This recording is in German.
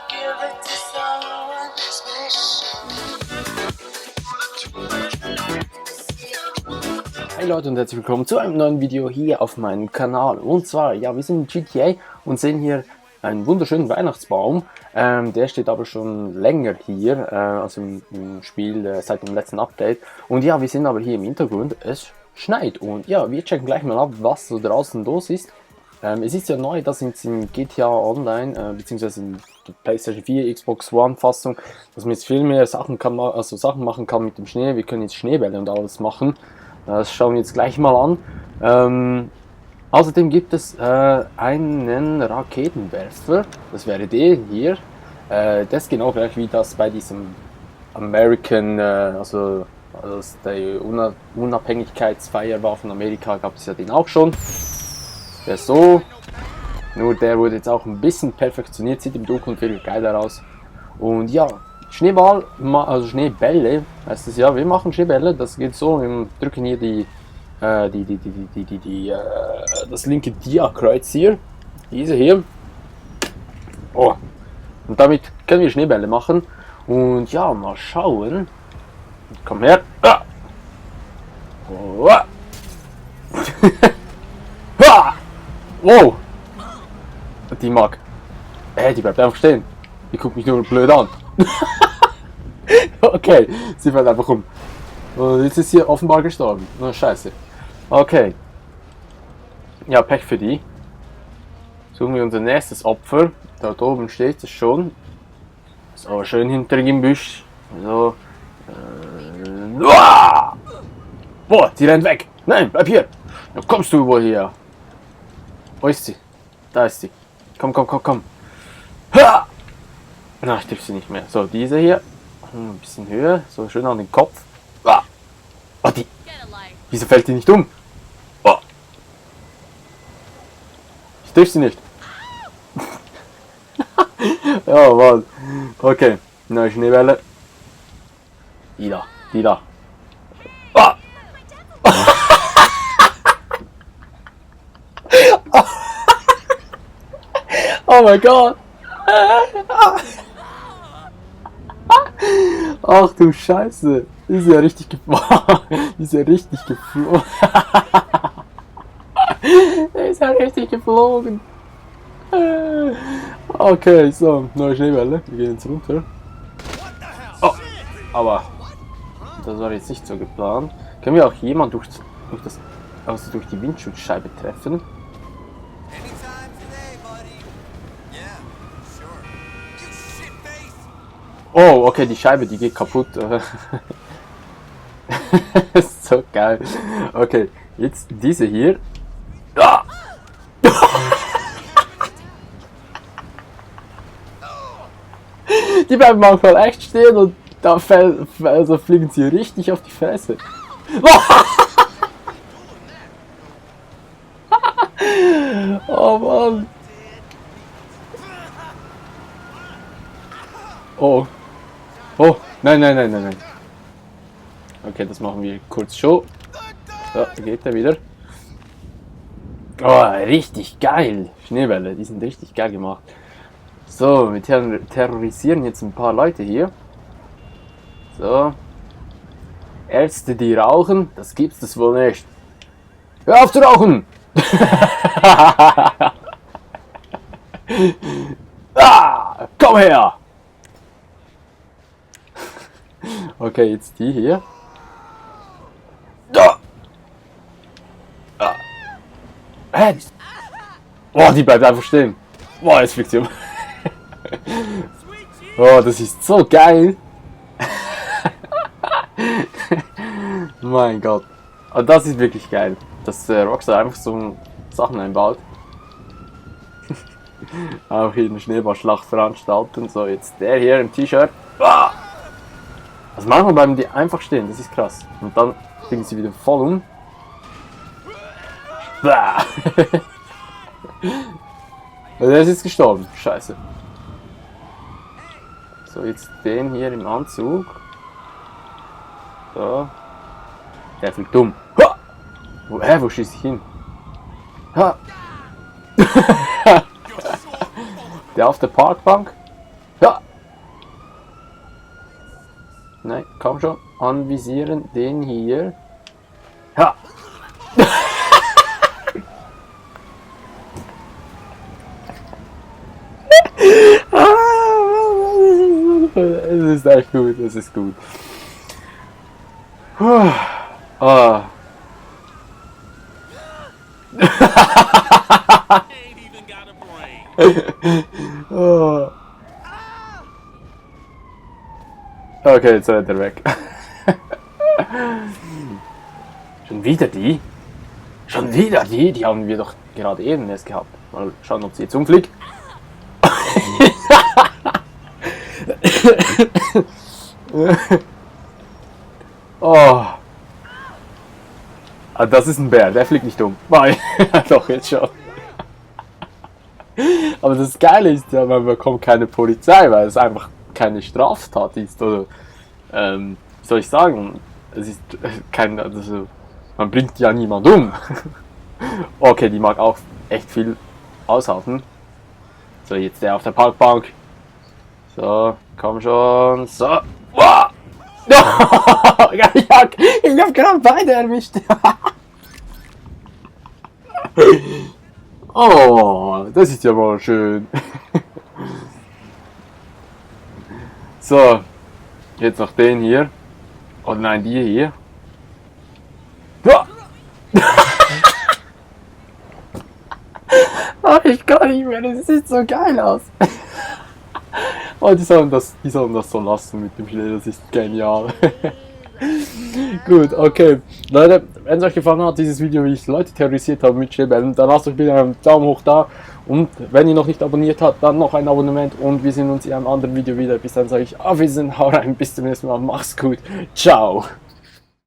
give it to someone special. Hey Leute und herzlich willkommen zu einem neuen Video hier auf meinem Kanal. Und zwar, ja, wir sind in GTA und sehen hier einen wunderschönen Weihnachtsbaum. Der steht aber schon länger hier, also im Spiel seit dem letzten Update. Und ja, wir sehen aber hier im Hintergrund, es schneit. Und ja, wir checken gleich mal ab, was so draußen los ist. Es ist ja neu, dass jetzt in GTA Online, beziehungsweise in der PlayStation 4, Xbox One Fassung, dass man jetzt viel mehr Sachen machen kann mit dem Schnee. Wir können jetzt Schneebälle und alles machen. Das schauen wir jetzt gleich mal an. Außerdem gibt es einen Raketenwerfer. Das wäre der hier. Das ist genau gleich wie das bei diesem American, also der Unabhängigkeitsfeier war von Amerika, gab es ja den auch schon. Der ist so. Nur der wurde jetzt auch ein bisschen perfektioniert, sieht im Dunkeln viel geiler aus. Und ja, Schneeball, also Schneebälle, heißt es ja, wir machen Schneebälle, das geht so, wir drücken hier das linke Dia-Kreuz hier, diese hier. Oh. Und damit können wir Schneebälle machen. Und ja, mal schauen. Komm her. Ah. Oh. Wow! Die mag. Die bleibt einfach stehen. Die guckt mich nur blöd an. Okay, sie fällt einfach um. Und jetzt ist sie offenbar gestorben. Na, scheiße. Okay. Ja, Pech für die. Suchen wir unser nächstes Opfer. Dort oben steht es schon. So, schön hinter dem Büsch. So. Boah, die rennt weg. Nein, bleib hier. Da kommst du wohl hier. Wo ist sie? Da ist sie. Komm, komm, komm, komm. Ha! Na, ich triff sie nicht mehr. So, diese hier. Ein bisschen höher. So, schön an den Kopf. Ah! Oh, die. Wieso fällt die nicht um? Oh. Ich triff sie nicht. Ja, Mann. Okay. Neue Schneebälle. Die da. Die da. Ah! Oh mein Gott! Ach du Scheiße! Die ist ja richtig geflogen. Die ist ja richtig geflogen. Die ist ja richtig geflogen. Okay, so, neue Schneebälle. Wir gehen jetzt runter. Oh, aber das war jetzt nicht so geplant. Können wir auch jemanden durch die Windschutzscheibe treffen? Oh, okay, die Scheibe, die geht kaputt. Ist so geil. Okay, jetzt diese hier. Ah! Die bleiben manchmal echt stehen und da fliegen sie richtig auf die Fresse. Oh Mann. Oh. Oh, nein, nein, nein, nein, nein. Okay, das machen wir kurz schon. So, da geht er wieder. Oh, richtig geil. Schneebälle, die sind richtig geil gemacht. So, wir terrorisieren jetzt ein paar Leute hier. So. Ärzte, die rauchen, das gibt's das wohl nicht. Hör auf zu rauchen! Komm her! Okay, jetzt die hier. Boah, die bleibt einfach stehen. Boah, jetzt fliegt sie um. Oh, das ist so geil. Mein Gott. Oh, das ist wirklich geil, dass Rockstar einfach so Sachen einbaut. Auch hier eine Schneeballschlacht veranstalten. So, jetzt der hier im T-Shirt. Also manchmal bleiben die einfach stehen, das ist krass. Und dann fliegen sie wieder voll um. Der ist jetzt gestorben. Scheiße. So, jetzt den hier im Anzug. So. Der fliegt um. Wo schieße ich hin? Der auf der Parkbank. Nein, komm schon. Anvisieren. Den hier. Ja. Es ist echt gut, es ist gut. Ah. Ain't even got a brain. Oh. Okay, jetzt rennt er weg. Schon wieder die? Schon wieder die? Die haben wir doch gerade eben erst gehabt. Mal schauen, ob sie jetzt umfliegt. Oh. Ah, das ist ein Bär, der fliegt nicht um. Nein, doch, jetzt schon. Aber das Geile ist ja, man bekommt keine Polizei, weil es einfach keine Straftat ist. Oder, wie soll ich sagen? Es ist kein, also, man bringt ja niemand um. Okay, die mag auch echt viel aushalten. So, jetzt der auf der Parkbank. So, komm schon. So. Wow. Ich hab gerade beide erwischt. Oh, das ist ja mal schön. So, jetzt noch den hier. Oh nein, die hier. Ja. Oh, ich kann nicht mehr, das sieht so geil aus. Oh, die sollen das so lassen mit dem Schnee, das ist genial. Gut, okay. Leute, wenn es euch gefallen hat, dieses Video, wie ich Leute terrorisiert habe mit Schneebällen, dann lasst euch bitte einen Daumen hoch da. Und wenn ihr noch nicht abonniert habt, dann noch ein Abonnement. Und wir sehen uns in einem anderen Video wieder. Bis dann sage ich auf Wiedersehen, hau rein, bis zum nächsten Mal, mach's gut, ciao.